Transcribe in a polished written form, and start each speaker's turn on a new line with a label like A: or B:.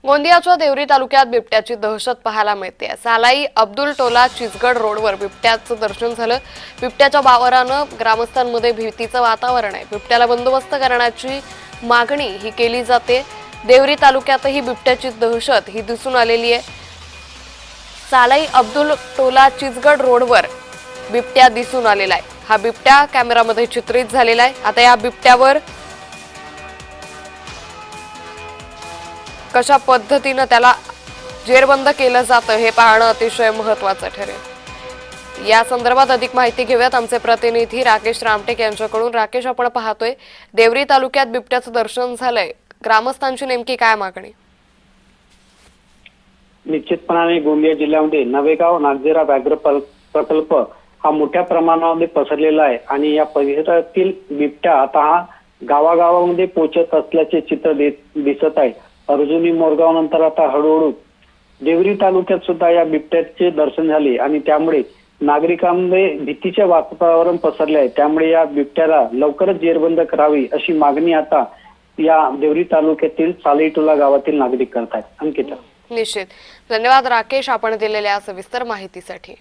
A: गोंदियाच्या देवरी तालुक्यात बिबट्याची दहशत पाहायला मिळते। सालाई अब्दुल टोला चिचगड रोडवर बिबट्याचं दर्शन झालं। बिबट्याच्या वावरानं ग्रामस्थांमध्ये भीतीचं वातावरण आहे। बिबट्याला बंदोबस्त करण्याची मागणी ही केली जाते। देवरी तालुक्यातही बिबट्याची दहशत ही दिसून आलेली आहे। सालाई अब्दुल टोला चिचगड रोडवर बिबट्या दिसून आलेला आहे। हा बिबट्या कॅमेरामध्ये चित्रित झालेला आहे। आता या बिबट्यावर कशा पद्धतीने त्याला जेरबंद केलं जातं हे पाहणं अतिशय महत्त्वाचं ठरेल। या संदर्भात अधिक माहिती घेऊयात आमचे प्रतिनिधी राकेश रामटेक यांच्याकडून। राकेश, आपण पाहतोय देवरी तालुक्यात बिबट्याचं दर्शन झालंय, ग्रामस्थांची नेमकी काय मागणी?
B: निश्चितपणाने गोंदिया जिल्ह्यामध्ये नवेगाव नागझिरा व्याघ्र प्रकल्प हा मोठ्या प्रमाणामध्ये पसरलेला आहे आणि या परिसरातील बिबट्या आता हा गावागावामध्ये पोहोचत असल्याचे चित्र दिसत आहे। अर्जुनी मोरगाव नंतर आता हळूहळू देवरी तालुक्यात सुद्धा या बिबट्याचे दर्शन झाले आणि त्यामुळे नागरिकांमध्ये भीतीचे वातावरण पसरले आहे। त्यामुळे या बिबट्याला लवकरच जेरबंद करावी अशी मागणी आता या देवरी तालुक्यातील सालाई टोला गावातील नागरिक करत आहेत। अंकिता,
A: निश्चित धन्यवाद राकेश, आपण दिलेल्या सविस्तर माहितीसाठी।